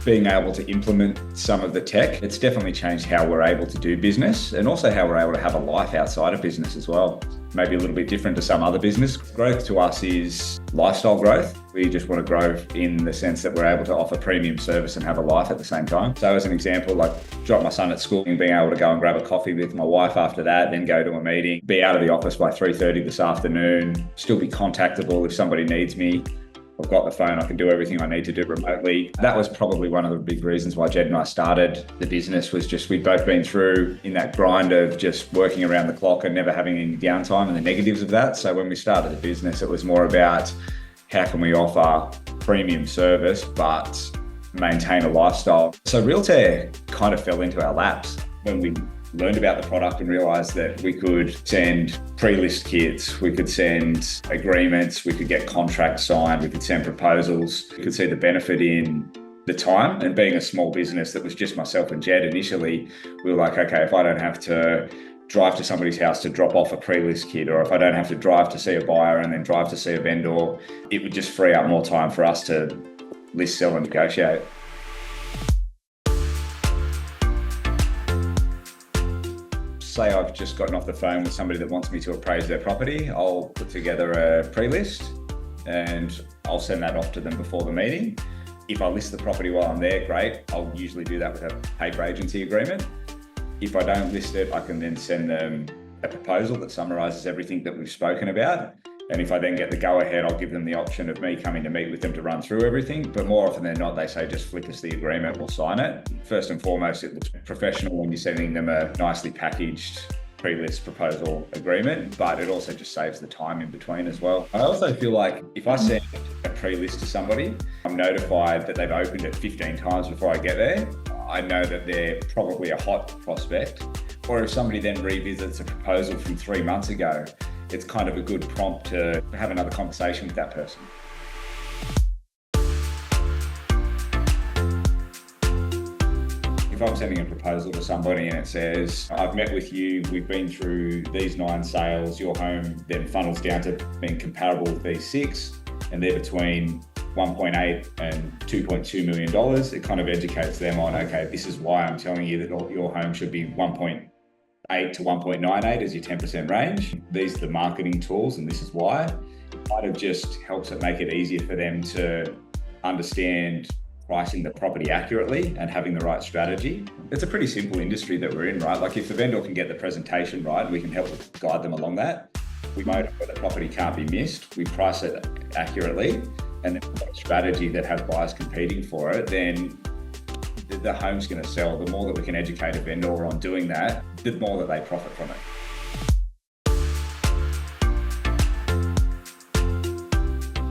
being able to implement some of the tech, it's definitely changed how we're able to do business and also how we're able to have a life outside of business as well. Maybe a little bit different to some other business. Growth to us is lifestyle growth. We just want to grow in the sense that we're able to offer premium service and have a life at the same time. So as an example, like drop my son at school and being able to go and grab a coffee with my wife after that, then go to a meeting, be out of the office by 3:30 this afternoon, still be contactable if somebody needs me. I've got the phone, I can do everything I need to do remotely. That was probably one of the big reasons why Jed and I started the business, was just we'd both been through in that grind of just working around the clock and never having any downtime and the negatives of that. So when we started the business, it was more about how can we offer premium service but maintain a lifestyle. So Realtair kind of fell into our laps when we learned about the product and realised that we could send pre-list kits, we could send agreements, we could get contracts signed, we could send proposals. We could see the benefit in the time, and being a small business that was just myself and Jed initially, we were like, okay, if I don't have to drive to somebody's house to drop off a pre-list kit, or if I don't have to drive to see a buyer and then drive to see a vendor, it would just free up more time for us to list, sell and negotiate. Say I've just gotten off the phone with somebody that wants me to appraise their property, I'll put together a pre-list and I'll send that off to them before the meeting. If I list the property while I'm there, great. I'll usually do that with a paper agency agreement. If I don't list it, I can then send them a proposal that summarises everything that we've spoken about. And if I then get the go-ahead, I'll give them the option of me coming to meet with them to run through everything. But more often than not, they say, just flick us the agreement, we'll sign it. First and foremost, it looks professional when you're sending them a nicely packaged pre-list proposal agreement, but it also just saves the time in between as well. I also feel like if I send a pre-list to somebody, I'm notified that they've opened it 15 times before I get there. I know that they're probably a hot prospect. Or if somebody then revisits a proposal from 3 months ago, it's kind of a good prompt to have another conversation with that person. If I'm sending a proposal to somebody and it says, I've met with you, we've been through these 9 sales, your home then funnels down to being comparable with these 6, and they're between 1.8 and $2.2 million, it kind of educates them on, okay, this is why I'm telling you that your home should be 1.8 to 1.98 as your 10% range. These are the marketing tools and this is why. It kind of just helps it make it easier for them to understand pricing the property accurately and having the right strategy. It's a pretty simple industry that we're in, right? Like if the vendor can get the presentation right, we can help guide them along that. We motivate where the property can't be missed, we price it accurately, and then we've got a strategy that has buyers competing for it, then the home's going to sell. The more that we can educate a vendor on doing that, the more that they profit from it.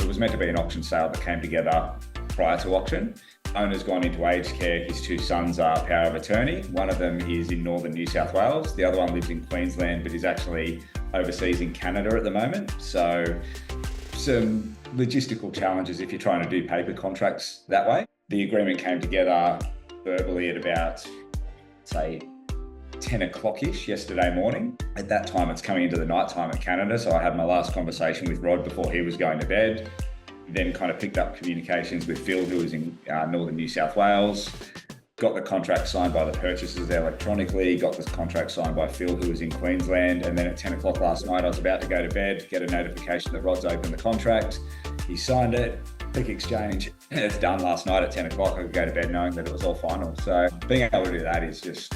It was meant to be an auction sale that came together prior to auction. Owner's gone into aged care. His 2 sons are power of attorney. One of them is in northern New South Wales. The other one lives in Queensland, but is actually overseas in Canada at the moment. So some logistical challenges if you're trying to do paper contracts that way. The agreement came together verbally at about, say, 10 o'clock-ish yesterday morning. At that time, it's coming into the night time in Canada, so I had my last conversation with Rod before he was going to bed, then kind of picked up communications with Phil, who was in northern New South Wales, got the contract signed by the purchasers electronically, got the contract signed by Phil, who was in Queensland, and then at 10 o'clock last night, I was about to go to bed, get a notification that Rod's opened the contract. He signed it, click exchange, and it's done last night at 10 o'clock. I could go to bed knowing that it was all final. So being able to do that is just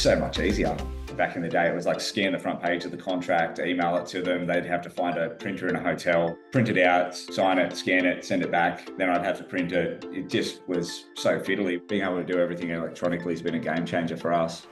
so much easier. Back in the day, it was like scan the front page of the contract, email it to them. They'd have to find a printer in a hotel, print it out, sign it, scan it, send it back. Then I'd have to print it. It just was so fiddly. Being able to do everything electronically has been a game changer for us.